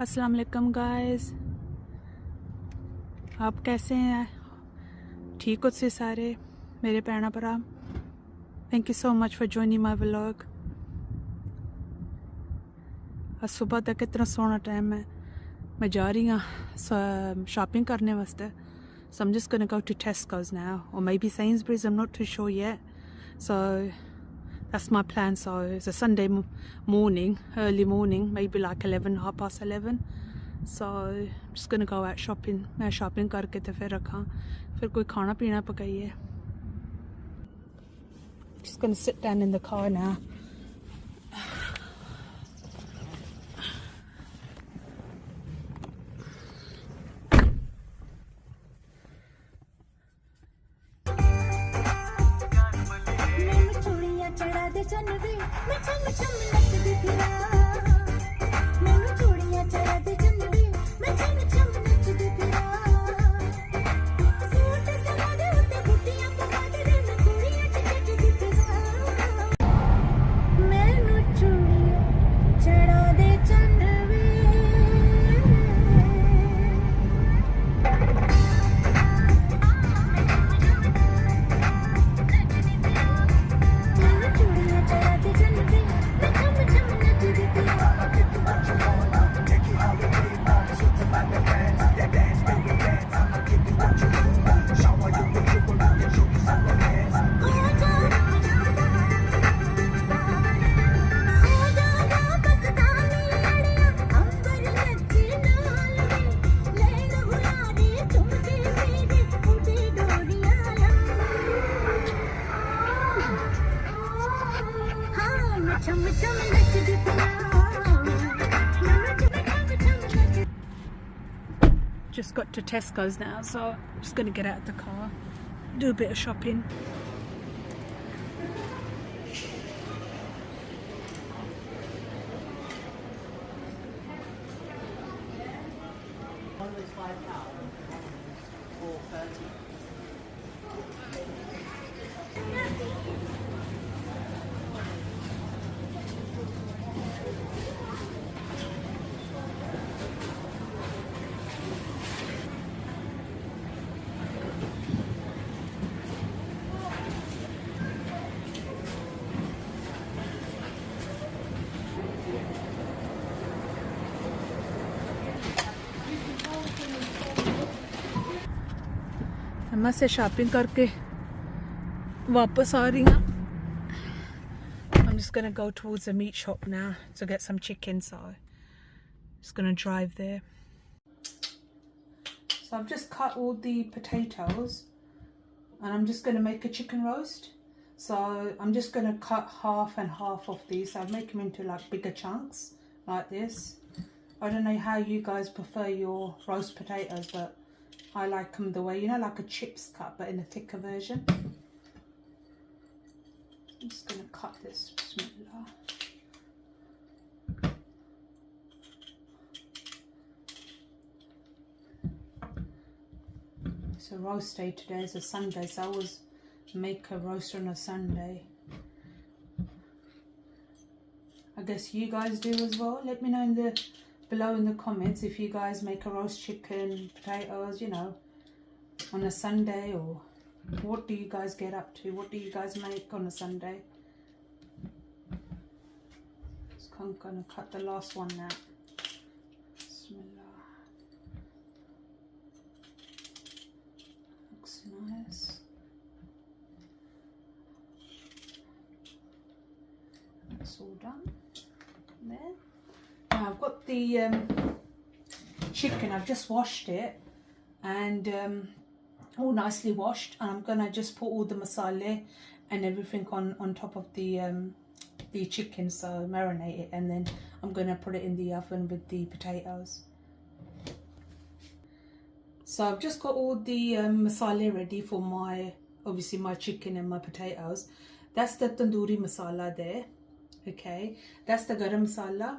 अस्सलाम वालेकुम गाइस, आप कैसे हैं? ठीक हो से सारे मेरे भैन भरा? Thank you so much for joining my vlog. आज सुबह तक कितना सोहना टाइम है। मैं जा रही हूँ शॉपिंग करने वास्ते। So I'm just going to go to Tesco's now, or maybe Sainsbury's, I'm not too sure yet. So that's my plan. So it's a Sunday morning, early morning, maybe like 11, 11:30. So I'm just going to go out shopping. मैं shopping करके तो फिर रखा, फिर कोई खाना पीना पकाइए. Just going to sit down in the car now. Just got to Tesco's now, so I'm just going to get out of the car, do a bit of shopping. One was £5, one was £4.30. मैं से shopping करके वापस आ रही हूँ. I'm just going to go towards the meat shop now to get some chicken, so just going to drive there. So I've just cut all the potatoes and I'm just going to make a chicken roast. So I'm just going to cut half and half of these. I'll make them into like bigger chunks like this. I don't know how you guys prefer your roast potatoes, but I like them the way, you know, like a chips cut, but in a thicker version. I'm just going to cut this. Bismillah. It's a roast day today. It's a Sunday, so I always make a roast on a Sunday. I guess you guys do as well. Let me know below in the comments if you guys make a roast chicken, potatoes, you know, on a Sunday, or what do you guys get up to? What do you guys make on a Sunday? So I'm going to cut the last one now. Bismillah. Looks nice. That's all done. There. Now I've got the chicken. I've just washed it and all nicely washed, and I'm gonna just put all the masala and everything on top of the chicken, so marinate it, and then I'm gonna put it in the oven with the potatoes. So I've just got all the masala ready for obviously my chicken and my potatoes. That's the tandoori masala there. Okay, that's the garam masala.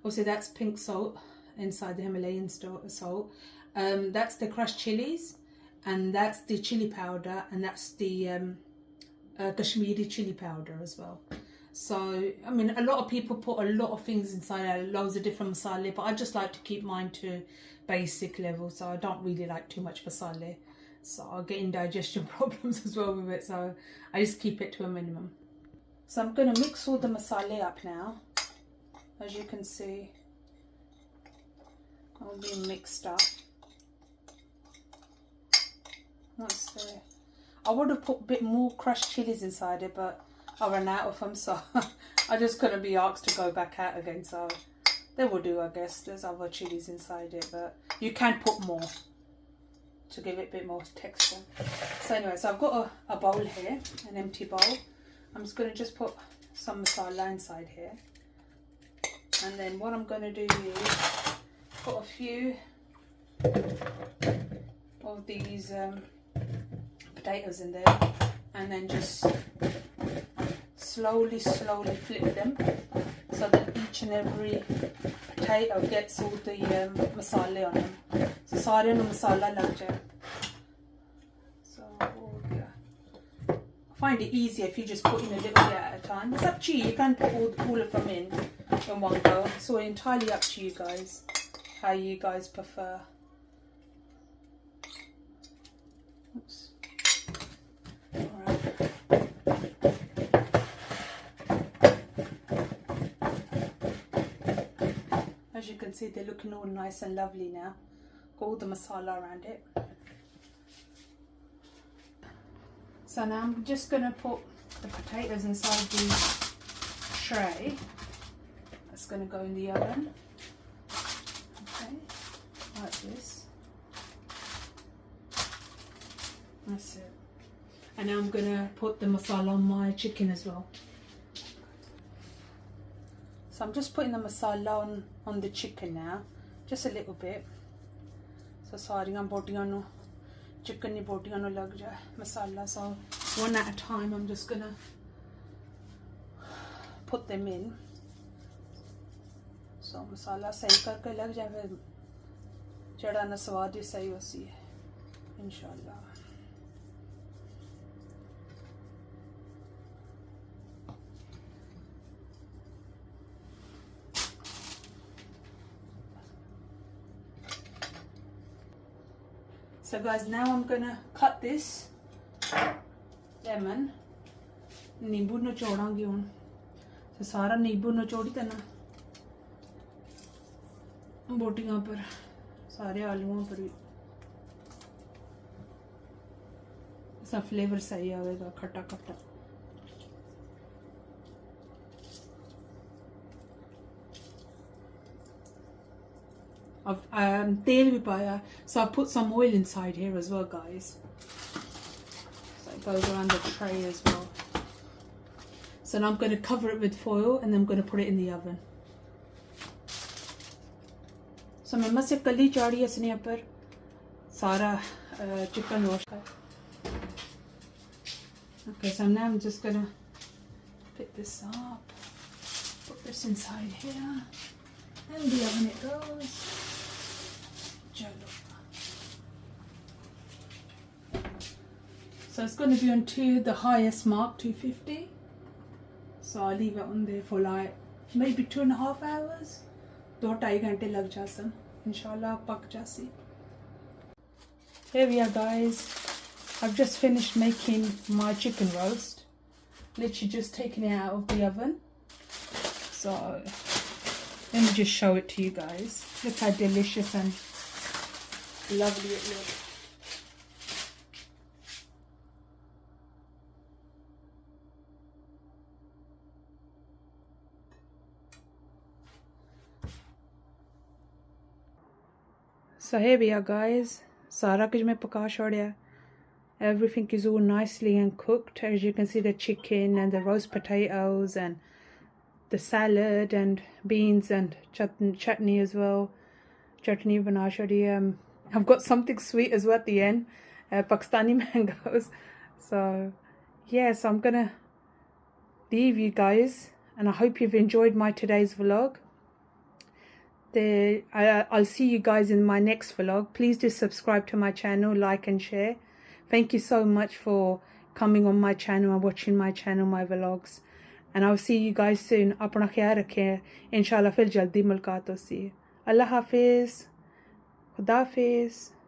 Also, that's pink salt inside the Himalayan salt. That's the crushed chilies, and that's the chili powder, and that's the Kashmiri chili powder as well. So, I mean, a lot of people put a lot of things inside, loads of different masala, but I just like to keep mine to basic level, so I don't really like too much masala. So I'll get indigestion problems as well with it, so I just keep it to a minimum. So I'm going to mix all the masala up now. As you can see, all being mixed up. That's there. I would have put a bit more crushed chilies inside it, but I ran out of them, so I'm just going to be asked to go back out again. So they will do, I guess. There's other chilies inside it, but you can put more to give it a bit more texture. So anyway, so I've got a bowl here, an empty bowl. I'm just going to just put some masala inside here. And then what I'm going to do is put a few of these potatoes in there, and then just slowly flip them so that each and every potato gets all the masala on them. So सारे में masala lag jaye. So I find it easier if you just put in a little bit at a time. It's up to you. You can put all of them in one go. So entirely up to you guys, how you guys prefer. Oops. Alright. As you can see, they're looking all nice and lovely now. Got all the masala around it. So now I'm just going to put the potatoes inside the tray. That's going to go in the oven. Okay, like this. That's it. And now I'm going to put the masala on my chicken as well. So I'm just putting the masala on the chicken now, just a little bit. So सारियां बोटियां no chicken ni बोटियां no लग जाए masala. So one at a time, I'm just gonna put them in. So masala सही करके लग जाए, फिर चढ़ाना स्वाद ही सही होती है इंशाल्लाह. So guys, now I'm gonna cut this lemon. नींबू निचोड़ांगी हूँ. तो सारा नींबू निचोड़ी देना बोटियां पर, सारे आलूओं पर भी. ऐसा फ्लेवर सही आएगा, खट्टा खट्टा. I've तेल भी पाया, so I've put some oil inside here as well, guys. So it goes around the tray as well. So now I'm going to cover it with foil and then I'm going to put it in the oven. So मैं मस्से कली चाड़ी इसने ऊपर सारा chicken wash कर. Okay, so now I'm just going to pick this up, put this inside here, and the oven it goes. So it's going to be on the highest mark, 250. So I'll leave it on there for like maybe 2.5 hours. 2-2.5 घंटे लग जासन. Inshallah पक जासी. Here we are, guys. I've just finished making my chicken roast. Literally just taking it out of the oven. So let me just show it to you guys. Look how delicious and lovely it looks. So here we are, guys. Sara kuch mein paka chhodiya. Everything is all nicely and cooked. As you can see, the chicken and the roast potatoes and the salad and beans and chutney as well. Chutney bana chhodi. I've got something sweet as well at the end. Pakistani mangoes. So yeah, so I'm gonna leave you guys, and I hope you've enjoyed my today's vlog. I'll see you guys in my next vlog. Please do subscribe to my channel, like and share. Thank you so much for coming on my channel and watching my channel, my vlogs. and I'll see you guys soon. अपना ख्याल रखें, इंशाल्लाह फिर जल्दी मुलाकात होती है. अल्लाह हाफिज़, खुदा हाफिज़.